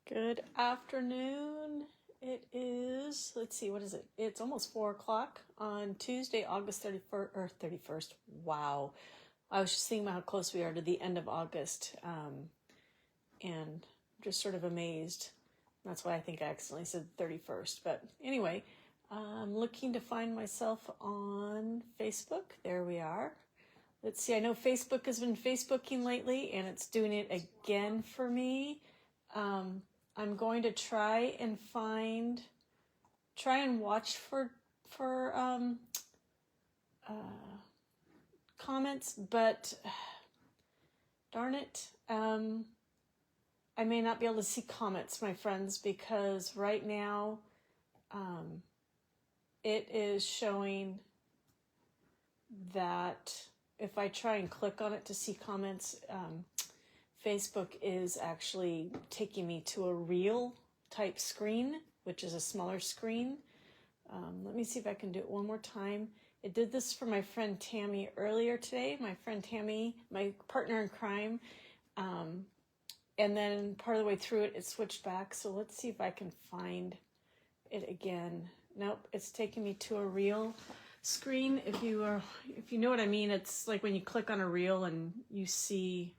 Good afternoon. It is, let's see, what is it? It's almost 4 o'clock on Tuesday, August 31st, or 31st. Wow. I was just thinking about how close we are to the end of August, and just sort of amazed. That's why I think I accidentally said 31st. But anyway, I'm looking to find myself on Facebook. There we are. Let's see, I know Facebook has been Facebooking lately, and it's doing it again for me. I'm going to try and watch for comments, but darn it, I may not be able to see comments, my friends, because right now it is showing that if I try and click on it to see comments, Facebook is actually taking me to a reel type screen, which is a smaller screen. Let me see if I can do it one more time. It did this for my friend Tammy earlier today. My friend Tammy, my partner in crime. And then part of the way through it, it switched back. So let's see if I can find it again. Nope, it's taking me to a reel screen. If you know what I mean, it's like when you click on a reel and you see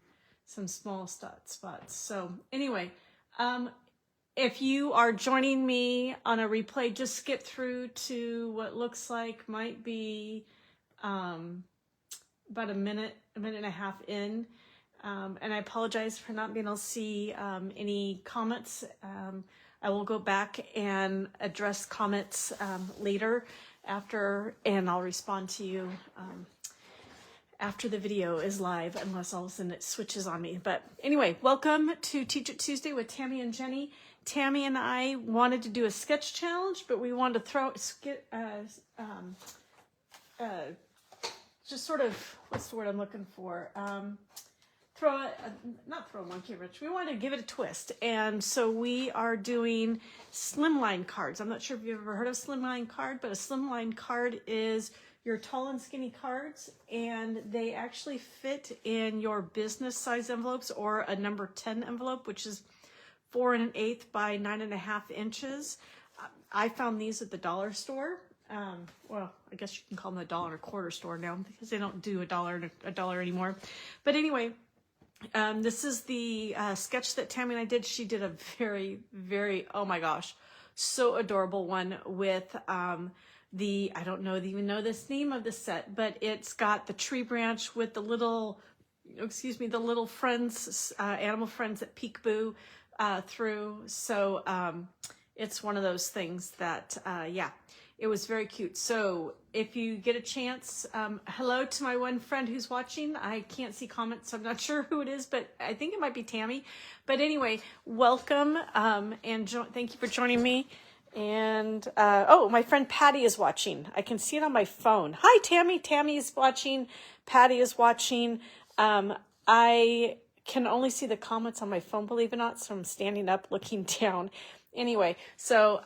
some small spots. So anyway, if you are joining me on a replay, just skip through to what looks like might be about a minute and a half in. And I apologize for not being able to see any comments. I will go back and address comments later after, and I'll respond to you after the video is live, unless all of a sudden it switches on me. But anyway, welcome to Teach It Tuesday with Tammy and Jenny. Tammy and I wanted to do a sketch challenge, but we wanted to just sort of, what's the word I'm looking for? Not throw a monkey wrench. We wanted to give it a twist. And so we are doing Slimline cards. I'm not sure if you've ever heard of Slimline card, but a Slimline card is your tall and skinny cards, and they actually fit in your business size envelopes or a number 10 envelope, which is 4 1/8 by 9.5 inches. I found these at the dollar store. Well, I guess you can call them the $1.25 store now because they don't do a dollar anymore. But anyway, this is the sketch that Tammy and I did. She did a very, very, oh my gosh, so adorable one with I don't even know this name of the set, but it's got the tree branch with the little, the little friends, animal friends that peekaboo through. So it's one of those things that, yeah, it was very cute. So if you get a chance, hello to my one friend who's watching. I can't see comments, so I'm not sure who it is, but I think it might be Tammy. But anyway, welcome, and thank you for joining me. And, oh, my friend Patty is watching. I can see it on my phone. Hi, Tammy. Tammy is watching. Patty is watching. I can only see the comments on my phone, believe it or not, so I'm standing up looking down. Anyway, so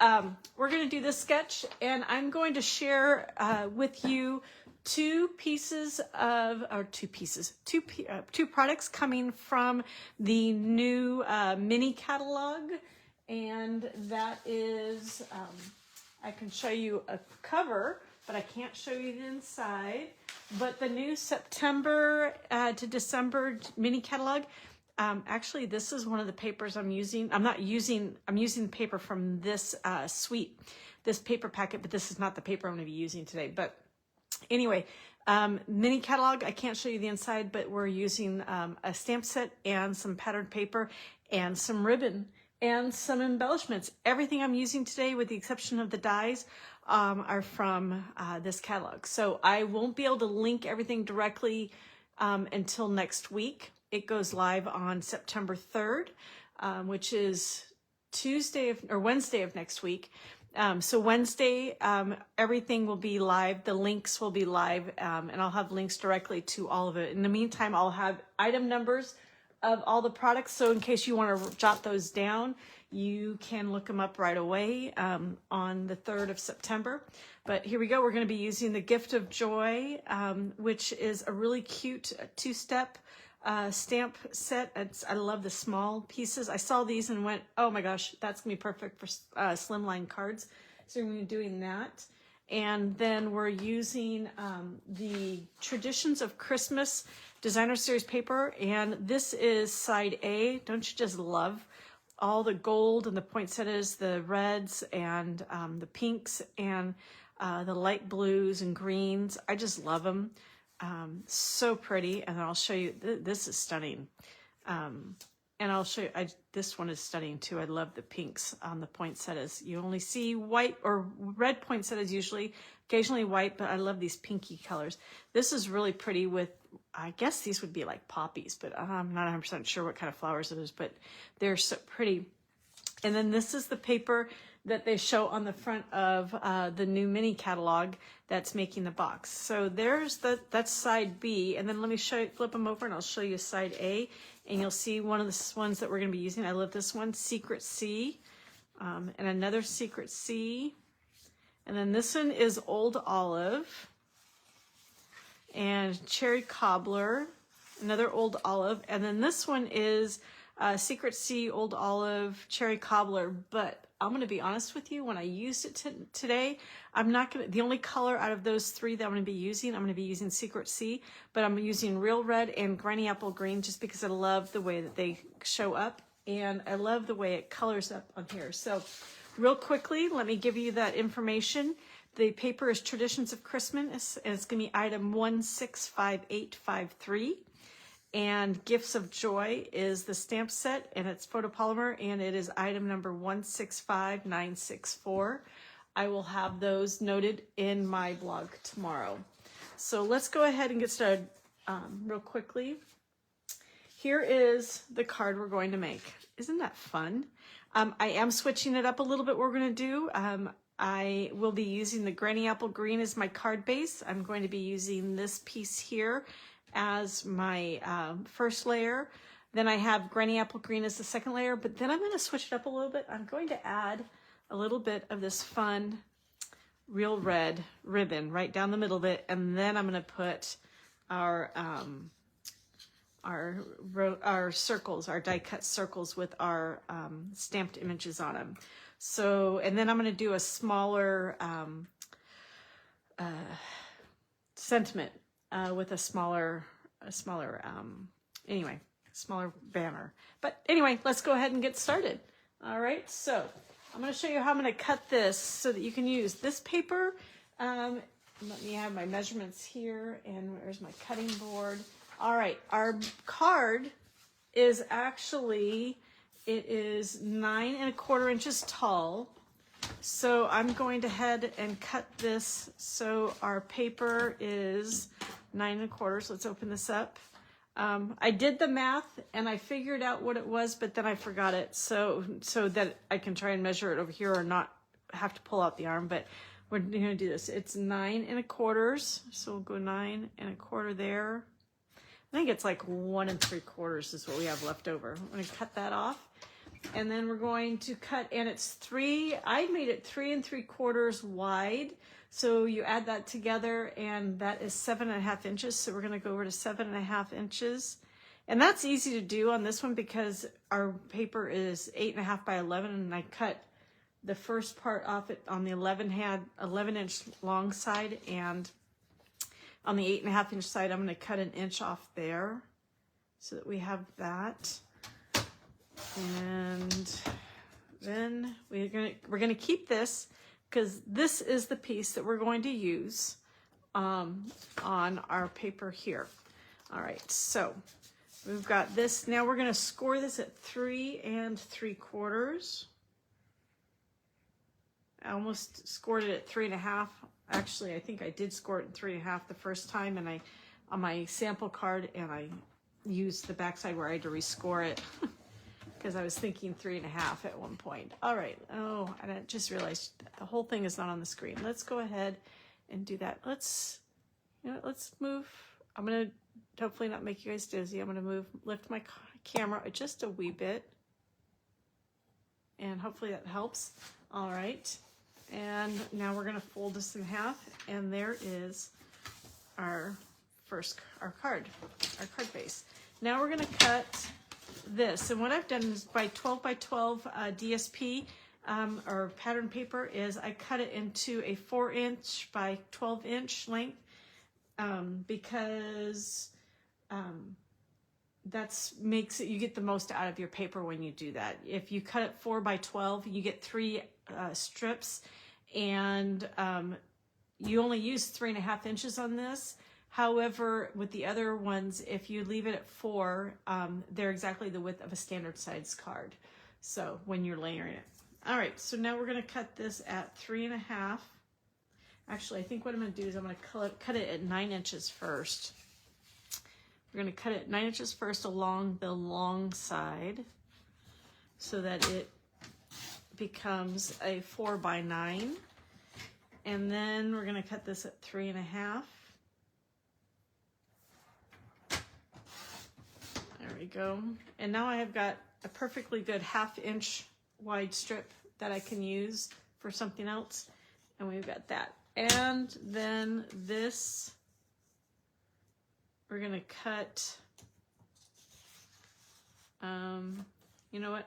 we're going to do this sketch, and I'm going to share with you two products coming from the new mini catalog. And that is, I can show you a cover, but I can't show you the inside. But the new September to December mini catalog, actually, this is one of the papers I'm using. I'm using the paper from this suite, this paper packet, but this is not the paper I'm going to be using today. But anyway, mini catalog, I can't show you the inside, but we're using a stamp set and some patterned paper and some ribbon and some embellishments. Everything I'm using today, with the exception of the dies, are from this catalog. So I won't be able to link everything directly until next week. It goes live on September 3rd, which is Wednesday of next week. So Wednesday, everything will be live. The links will be live, and I'll have links directly to all of it. In the meantime, I'll have item numbers of all the products. So in case you want to jot those down, you can look them up right away on the 3rd of September. But here we go. We're going to be using the Gift of Joy, which is a really cute two-step stamp set. I love the small pieces. I saw these and went, oh my gosh, that's gonna be perfect for slimline cards. So we're doing that. And then we're using the Traditions of Christmas Designer Series paper. And this is side A. Don't you just love all the gold and the poinsettias, the reds and the pinks and the light blues and greens. I just love them. So pretty. And I'll show you, this is stunning. And I'll show you, this one is stunning too. I love the pinks on the poinsettias. You only see white or red poinsettias usually, occasionally white, but I love these pinky colors. This is really pretty with, I guess these would be like poppies, but I'm not 100% sure what kind of flowers it is, but they're so pretty. And then this is the paper that they show on the front of the new mini catalog that's making the box. So there's that's side B. And then let me flip them over and I'll show you side A. And you'll see one of the ones that we're going to be using. I love this one, Secret C, and another Secret C. And then this one is Old Olive and Cherry Cobbler, another Old Olive. And then this one is Secret C, Old Olive, Cherry Cobbler. But I'm going to be honest with you, when I used it today, I'm not going to, the only color out of those three that I'm going to be using Secret C, but I'm using Real Red and Granny Apple Green just because I love the way that they show up and I love the way it colors up on here. So real quickly, let me give you that information. The paper is Traditions of Christmas and it's going to be item 165853. And Gifts of Joy is the stamp set, and it's photopolymer, and it is item number 165964. I will have those noted in my blog tomorrow. So let's go ahead and get started real quickly. Here is the card we're going to make. Isn't that fun? I am switching it up a little bit. What we're going to do, I will be using the Granny Apple Green as my card base. I'm going to be using this piece here as my first layer. Then I have Granny Apple Green as the second layer, but then I'm going to switch it up a little bit. I'm going to add a little bit of this fun Real Red ribbon right down the middle of it, and then I'm going to put our circles, our die cut circles with our stamped images on them. So, and then I'm going to do a smaller sentiment with a smaller banner. But anyway, let's go ahead and get started. All right, so I'm going to show you how I'm going to cut this so that you can use this paper. Let me have my measurements here, and where's my cutting board? All right, our card is actually, it is 9 1/4 inches tall. So I'm going to head and cut this. So our paper is 9 1/4. So let's open this up. I did the math and I figured out what it was, but then I forgot it. So that I can try and measure it over here or not have to pull out the arm, but we're going to do this. It's 9 1/4. So we'll go 9 1/4 there. I think it's like 1 3/4 is what we have left over. I'm going to cut that off. And then we're going to cut, and it's I made it 3 3/4 wide. So you add that together, and that is 7 1/2 inches. So we're going to go over to 7 1/2 inches. And that's easy to do on this one because our paper is 8 1/2 by 11, and I cut the first part off it on the 11-inch long side, and on the 8 1/2 inch side, I'm going to cut an inch off there so that we have that. And then we're gonna keep this because this is the piece that we're going to use on our paper here. All right, so we've got this. Now we're gonna score this at 3 3/4. I almost scored it at 3 1/2. Actually, I think I did score it at 3 1/2 the first time, and I on my sample card, and I used the backside where I had to rescore it. Because I was thinking 3 1/2 at one point. All right. Oh, and I just realized the whole thing is not on the screen. Let's go ahead and do that. Let's move. I'm going to hopefully not make you guys dizzy. I'm going to lift my camera just a wee bit. And hopefully that helps. All right. And now we're going to fold this in half. And there is our card base. Now we're gonna cut this. And what I've done is by 12 by 12 DSP or pattern paper is I cut it into a 4-inch by 12-inch length because that's makes it, you get the most out of your paper when you do that. If you cut it 4 by 12, you get 3 strips, and you only use 3.5 inches on this. However, with the other ones, if you leave it at 4, they're exactly the width of a standard size card. So when you're layering it. All right, so now we're gonna cut this at 3.5. Actually, I think what I'm gonna do is I'm gonna cut it at 9 inches first. We're gonna cut it 9 inches first along the long side so that it becomes a 4 by 9. And then we're gonna cut this at 3.5. There we go. And now I have got a perfectly good 1/2 inch wide strip that I can use for something else. And we've got that. And then this, we're gonna cut, you know what?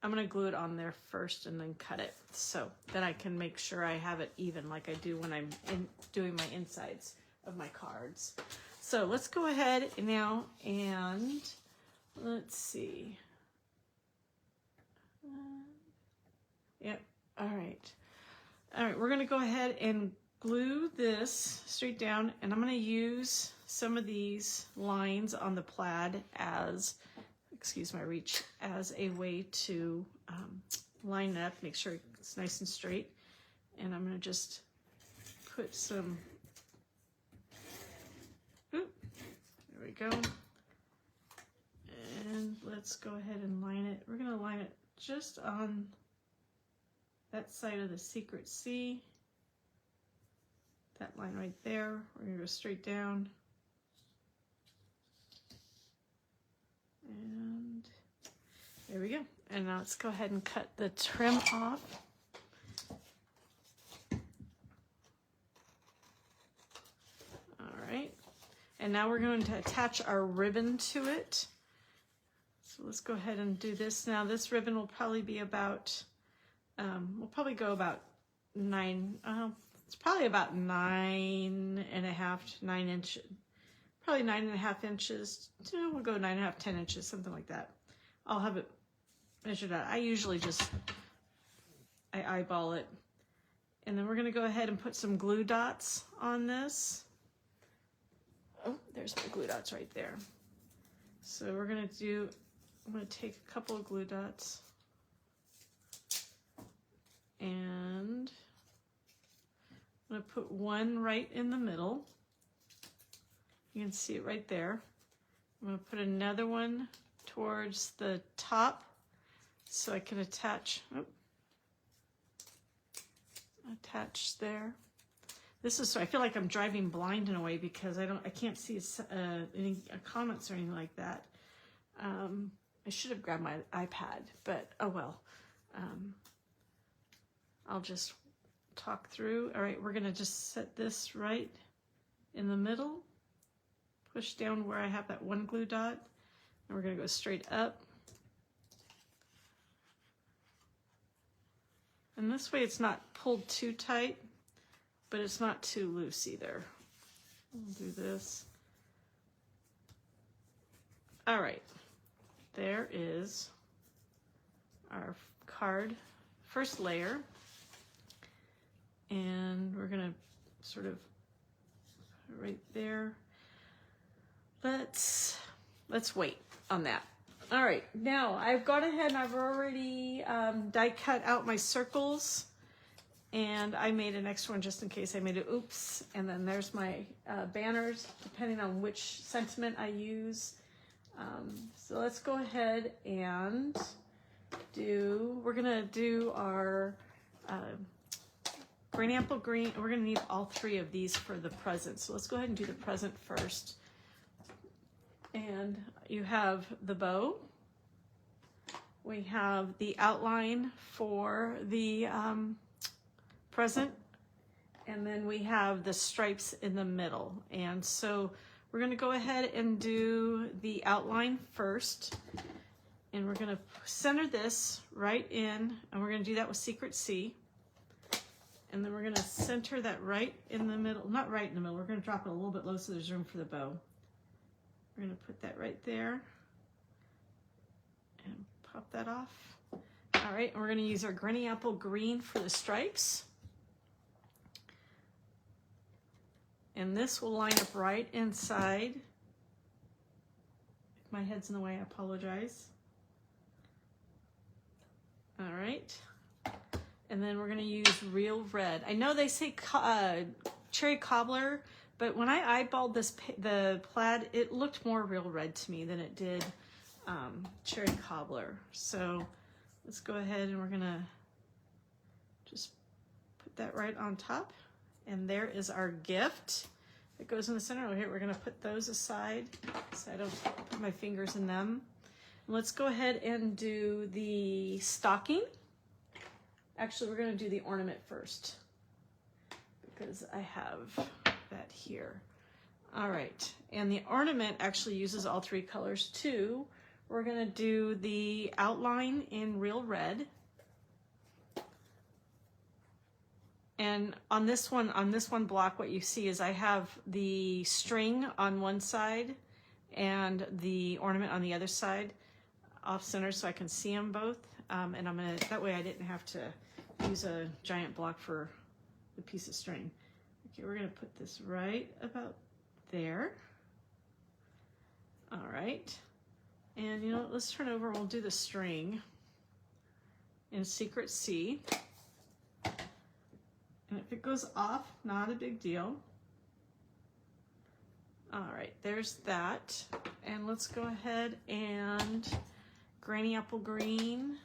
I'm gonna glue it on there first and then cut it so that I can make sure I have it even like I do when I'm doing my insides of my cards. So let's go ahead now and let's see. Yep, all right. All right, we're gonna go ahead and glue this straight down, and I'm gonna use some of these lines on the plaid as, excuse my reach, as a way to line it up, make sure it's nice and straight. And I'm gonna just put some, there we go. And let's go ahead and line it. We're gonna line it just on that side of the secret C. That line right there. We're gonna go straight down. And there we go. And now let's go ahead and cut the trim off. All right. And now we're going to attach our ribbon to it. So let's go ahead and do this. Now this ribbon will probably be about, we'll probably go about 9, it's probably about 9.5 to 9 inches. Probably 9.5 inches. We'll go 9.5, 10 inches, something like that. I'll have it measured out. I usually just, I eyeball it. And then we're gonna go ahead and put some glue dots on this. Oh, there's my glue dots right there. So we're gonna do, I'm gonna take a couple of glue dots and I'm gonna put one right in the middle. You can see it right there. I'm gonna put another one towards the top so I can attach, attach there. This is so I feel like I'm driving blind in a way because I can't see any comments or anything like that. I should have grabbed my iPad, but oh well. I'll just talk through. All right, we're gonna just set this right in the middle. Push down where I have that one glue dot, and we're gonna go straight up. And this way it's not pulled too tight, but it's not too loose either. We'll do this. All right, there is our card, first layer. And we're gonna sort of right there. Let's wait on that. All right, now I've gone ahead and I've already die cut out my circles, and I made an extra one just in case I made it oops. And then there's my banners, depending on which sentiment I use. So let's go ahead and we're gonna do our green apple green. We're gonna need all 3 of these for the present. So let's go ahead and do the present first. And you have the bow. We have the outline for the present. And then we have the stripes in the middle. And so we're going to go ahead and do the outline first. And we're going to center this right in, and we're going to do that with Secret C. And then we're going to center that right in the middle, not right in the middle, we're going to drop it a little bit low so there's room for the bow. We're going to put that right there and pop that off. All right, and we're going to use our Granny Apple Green for the stripes. And this will line up right inside. If my head's in the way, I apologize. All right. And then we're going to use Real Red. I know they say cherry cobbler, but when I eyeballed the plaid, it looked more Real Red to me than it did cherry cobbler. So let's go ahead and we're going to just put that right on top. And there is our gift that goes in the center. Here, we're going to put those aside so I don't put my fingers in them. And let's go ahead and do the stocking. Actually, we're going to do the ornament first because I have that here. All right, and the ornament actually uses all three colors too. We're going to do the outline in Real Red. And on this one block, what you see is I have the string on one side and the ornament on the other side off center so I can see them both. And I'm gonna, that way I didn't have to use a giant block for the piece of string. Okay, we're gonna put this right about there. All right. And you know what, let's turn over and we'll do the string in Secret C. And if it goes off, not a big deal. All right, there's that. And let's go ahead and Granny Apple Green.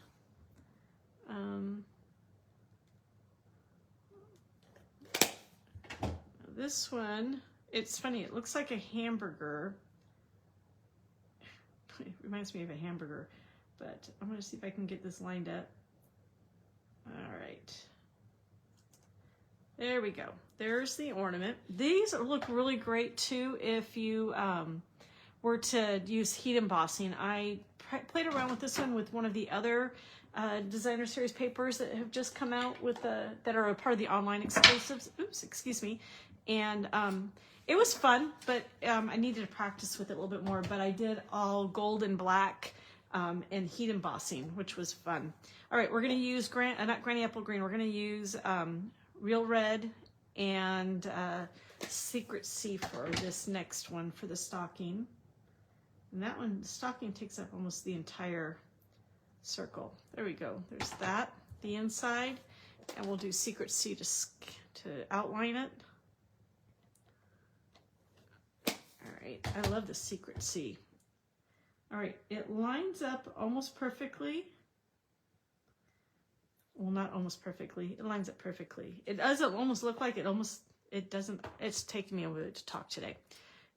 This one, it's funny, it looks like a hamburger. It reminds me of a hamburger, but I'm gonna see if I can get this lined up. All right. There we go. There's the ornament. These look really great too if you were to use heat embossing. I played around with this one with one of the other designer series papers that have just come out with that are a part of the online exclusives. Oops, excuse me. And it was fun, but I needed to practice with it a little bit more. But I did all gold and black and heat embossing, which was fun. All right, we're going to use not Granny Apple Green. We're going to use Real Red and Secret C for this next one for the stocking. And that one, the stocking takes up almost the entire circle. There we go. There's that, the inside, and we'll do Secret C to outline it. All right, I love the Secret C. All right, it lines up almost perfectly. Well, not almost perfectly. It lines up perfectly. It doesn't almost look like it doesn't, it's taking me a bit to talk today.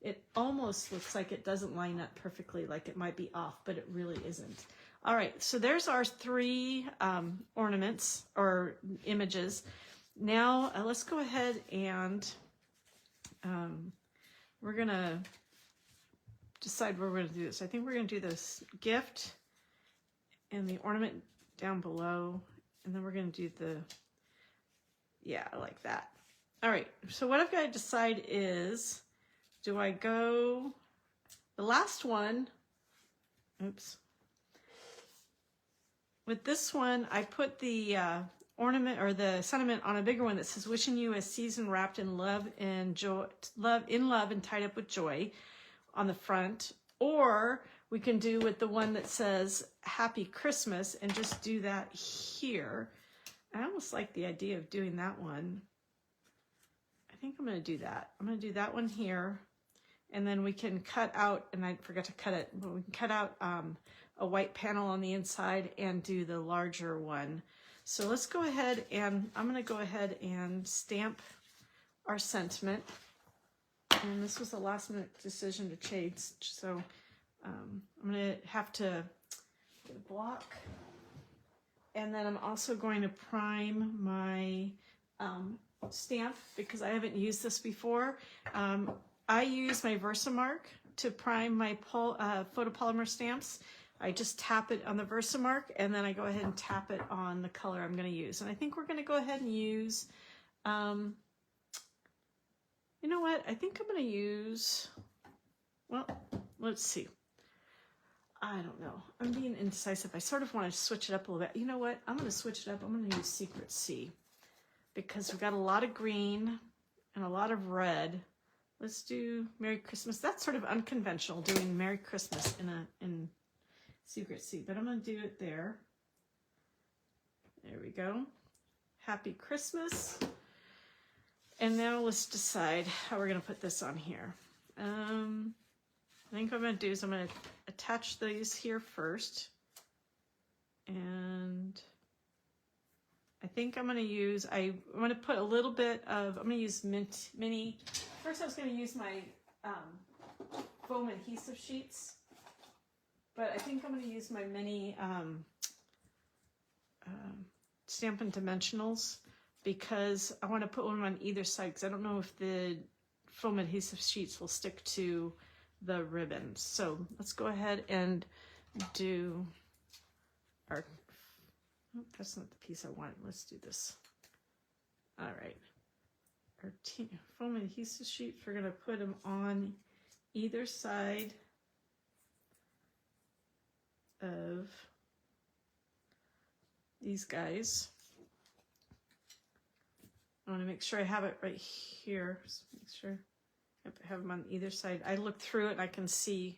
It almost looks like it doesn't line up perfectly, like it might be off, but it really isn't. All right, so there's our three ornaments or images. Now let's go ahead and we're gonna decide where we're gonna do this. I think we're gonna do this gift and the ornament down below. And then we're going to do yeah, I like that. All right, so what I've got to decide is, do I go, the last one, oops. With this one, I put the ornament or the sentiment on a bigger one that says, wishing you a season wrapped in love and joy, in love and tied up with joy on the front. Or we can do with the one that says Happy Christmas and just do that here. I almost like the idea of doing that one. I think I'm going to do that. I'm going to do that one here. And then we can cut out, and I forgot to cut it, but we can cut out a white panel on the inside and do the larger one. So let's go ahead and I'm going to go ahead and stamp our sentiment. And this was a last minute decision to change. So I'm going to have to get a block. And then I'm also going to prime my stamp because I haven't used this before. I use my Versamark to prime my photopolymer stamps. I just tap it on the Versamark and then I go ahead and tap it on the color I'm going to use. And I think we're going to go ahead and use, you know what? I think I'm going to use, well, let's see. I don't know. I'm being indecisive. I sort of want to switch it up a little bit. You know what? I'm going to switch it up. I'm going to use Secret C because we've got a lot of green and a lot of red. Let's do Merry Christmas. That's sort of unconventional, doing Merry Christmas in Secret C, but I'm going to do it there. There we go. Happy Christmas. And now let's decide how we're going to put this on here. I think what I'm going to do is I'm going to attach these here first. And I think I'm going to use, I'm going to put a little bit of, I'm going to use mini. First I was going to use my foam adhesive sheets. But I think I'm going to use my mini Stampin' Dimensionals because I want to put one on either side because I don't know if the foam adhesive sheets will stick to the ribbon. So let's go ahead and do our, oh, that's not the piece I want. Let's do this. All right. Our foam adhesive sheets, we're going to put them on either side of these guys. I want to make sure I have it right here. Just make sure I have them on either side. I look through it and I can see,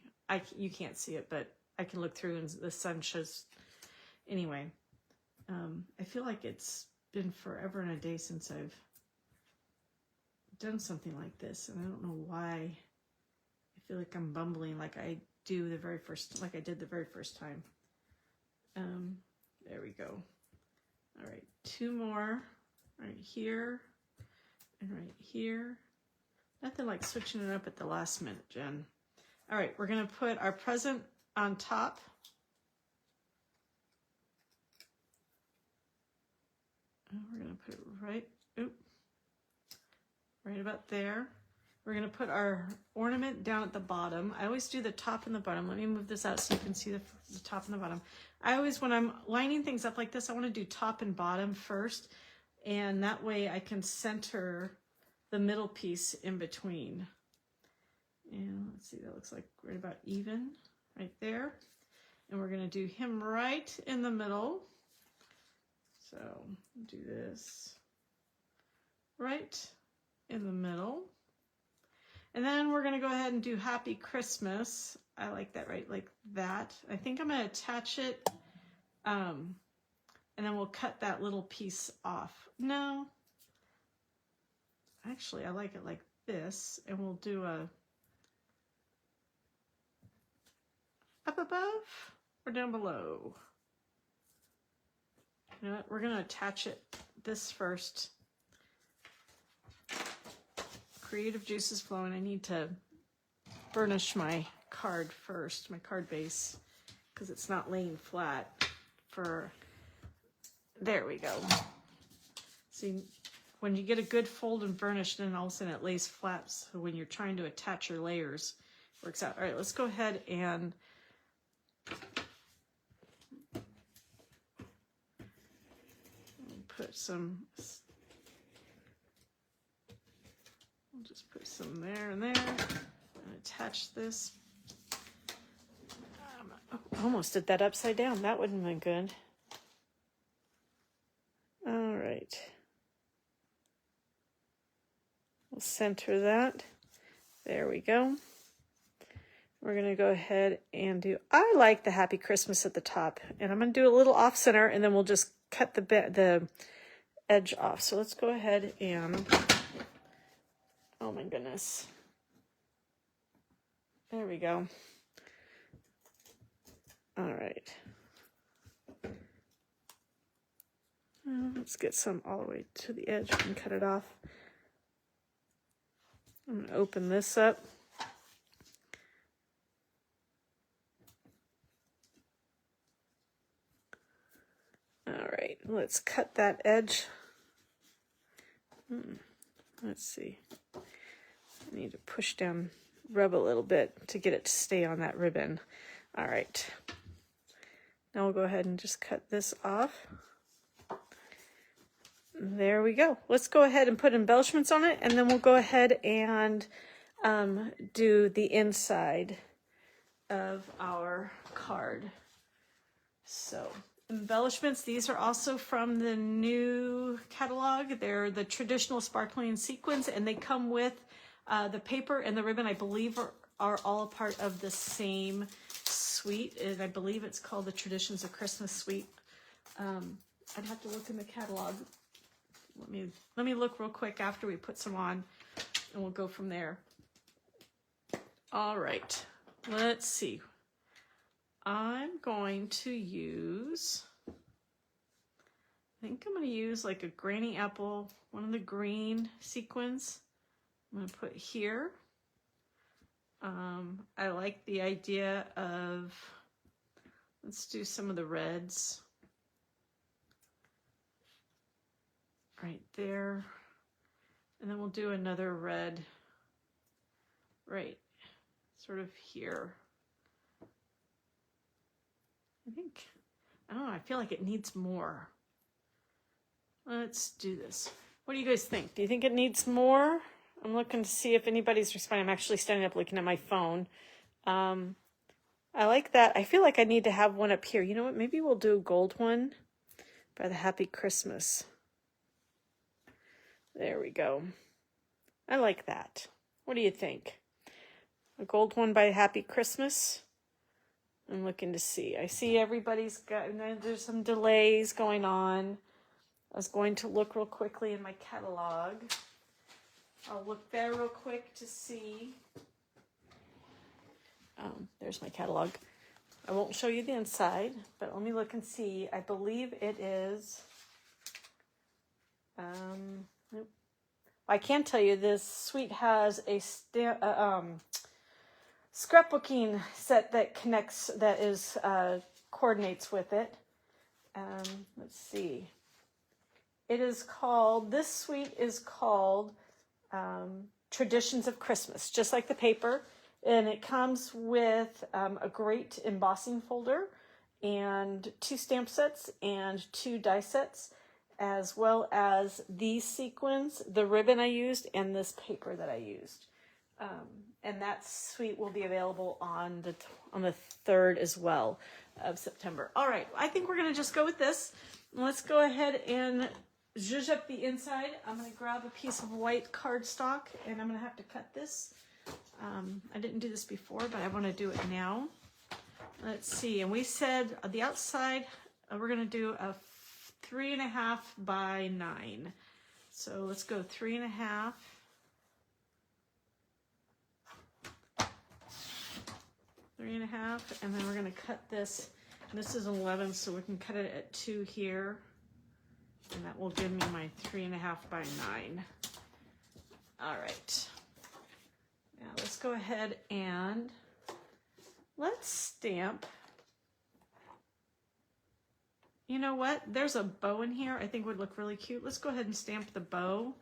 you can't see it, but I can look through and the sun shows. Anyway, I feel like it's been forever and a day since I've done something like this, and I don't know why. I feel like I'm bumbling like I do the very first, like I did the very first time. There we go. All right, two more right here and right here. Nothing like switching it up at the last minute, Jen. All right, we're gonna put our present on top. And we're gonna put it right about there. We're going to put our ornament down at the bottom. I always do the top and the bottom. Let me move this out so you can see the top and the bottom. I always, when I'm lining things up like this, I want to do top and bottom first. And that way I can center the middle piece in between. And let's see, that looks like right about even right there. And we're going to do him right in the middle. So do this right in the middle. And then we're going to go ahead and do Happy Christmas. I like that, right? Like that. I think I'm going to attach it. And then we'll cut that little piece off. No. Actually, I like it like this. And we'll do a up above or down below. You know what? We're going to attach it this first. Creative juices flowing. I need to burnish my card first, my card base, because it's not laying flat for, there we go. See, when you get a good fold and burnish, then all of a sudden it lays flat, so when you're trying to attach your layers, it works out. All right, let's go ahead and put some, we'll just put some there and there and attach this. Almost did that upside down. That wouldn't have been good. All right. We'll center that. There we go. We're going to go ahead and do, I like the Happy Christmas at the top. And I'm going to do a little off center and then we'll just cut the edge off. So let's go ahead and, oh my goodness. There we go. All right. Let's get some all the way to the edge and cut it off. I'm going to open this up. All right, let's cut that edge. Let's see. I need to push down, rub a little bit to get it to stay on that ribbon. All right. Now we'll go ahead and just cut this off. There we go. Let's go ahead and put embellishments on it, and then we'll go ahead and do the inside of our card. So embellishments, these are also from the new catalog. They're the traditional sparkling sequins, and they come with the paper and the ribbon, I believe are all a part of the same suite, and I believe it's called the Traditions of Christmas suite. I'd have to look in the catalog. Let me look real quick after we put some on, and we'll go from there. All right, let's see. I'm going to use, I think I'm going to use like a granny apple, one of the green sequins. I'm going to put here. I like the idea of, let's do some of the reds right there. And then we'll do another red right sort of here. I don't know, I feel like it needs more. Let's do this. What do you guys think? Do you think it needs more? I'm looking to see if anybody's responding. I'm actually standing up looking at my phone. I like that. I feel like I need to have one up here. You know what? Maybe we'll do a gold one by the Happy Christmas. There we go. I like that. What do you think? A gold one by Happy Christmas? I'm looking to see. I see everybody's got, there's some delays going on. I was going to look real quickly in my catalog. I'll look there real quick to see. There's my catalog. I won't show you the inside, but let me look and see. I believe it is, nope. I can tell you this suite has a scrapbooking set that connects, that is coordinates with it. Let's see. It is called, this suite is called Traditions of Christmas, just like the paper. And it comes with a great embossing folder and 2 stamp sets and 2 die sets, as well as these sequins, the ribbon I used, and this paper that I used. And that suite will be available on the 3rd as well of September. All right, I think we're gonna just go with this. Let's go ahead and zhuzh up the inside. I'm gonna grab a piece of white cardstock, and I'm gonna have to cut this. I didn't do this before, but I wanna do it now. Let's see, and we said the outside, we're gonna do a 3.5 by 9. So let's go 3.5. 3.5, and then we're going to cut this. This is 11, so we can cut it at 2 here, and that will give me my 3.5 by 9. All right. Now let's go ahead and let's stamp. You know what? There's a bow in here I think would look really cute. Let's go ahead and stamp the bow,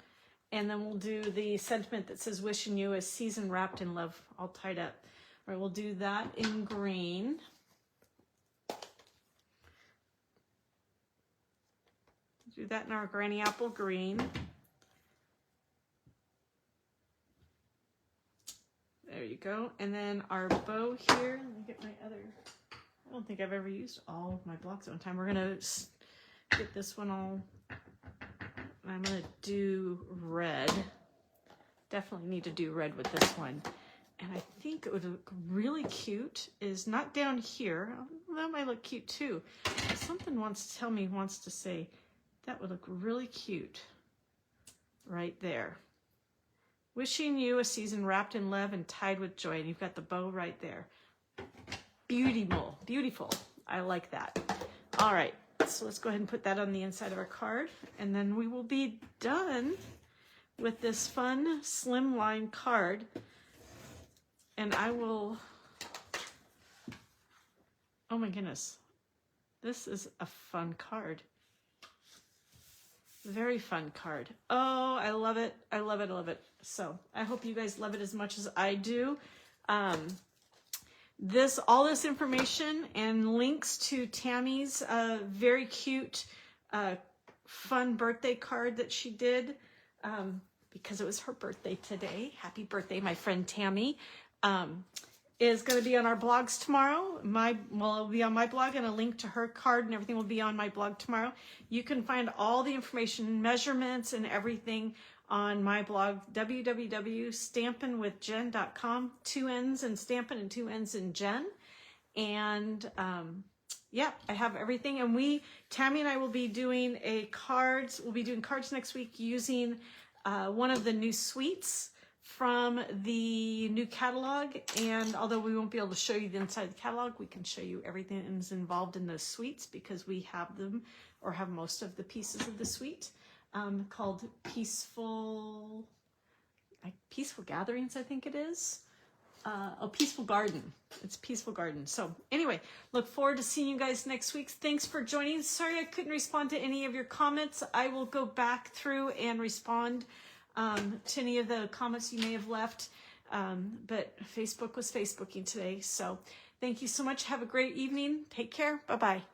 and then we'll do the sentiment that says wishing you a season wrapped in love, all tied up. All right, we'll do that in green. Do that in our granny apple green. There you go. And then our bow here, let me get my other, I don't think I've ever used all of my blocks at one time. We're gonna get this one all, I'm gonna do red. Definitely need to do red with this one. And I think it would look really cute is not down here. That might look cute too. Something wants to tell me, wants to say, that would look really cute right there. Wishing you a season wrapped in love and tied with joy. And you've got the bow right there. Beautiful, beautiful. I like that. All right, so let's go ahead and put that on the inside of our card. And then we will be done with this fun slimline card. And I will, oh my goodness, this is a fun card. Very fun card. Oh, I love it. I love it. I love it. So I hope you guys love it as much as I do. All this information and links to Tammy's very cute, fun birthday card that she did because it was her birthday today. Happy birthday, my friend Tammy. Is going to be on our blogs tomorrow. It'll be on my blog, and a link to her card and everything will be on my blog tomorrow. You can find all the information, measurements, and everything on my blog, www.stampinwithjenn.com. 2 N's in Stampin and 2 N's in Jenn. And yeah, I have everything. And Tammy and I will be doing cards. We'll be doing cards next week using one of the new suites from the new catalog. And although we won't be able to show you the inside of the catalog, we can show you everything that's involved in those suites because we have them, or have most of the pieces of the suite, called Peaceful Gatherings, I think it is. Peaceful Garden. It's Peaceful Garden. So anyway, look forward to seeing you guys next week. Thanks for joining. Sorry I couldn't respond to any of your comments. I will go back through and respond to any of the comments you may have left. But Facebook was Facebooking today. So thank you so much. Have a great evening. Take care. Bye-bye.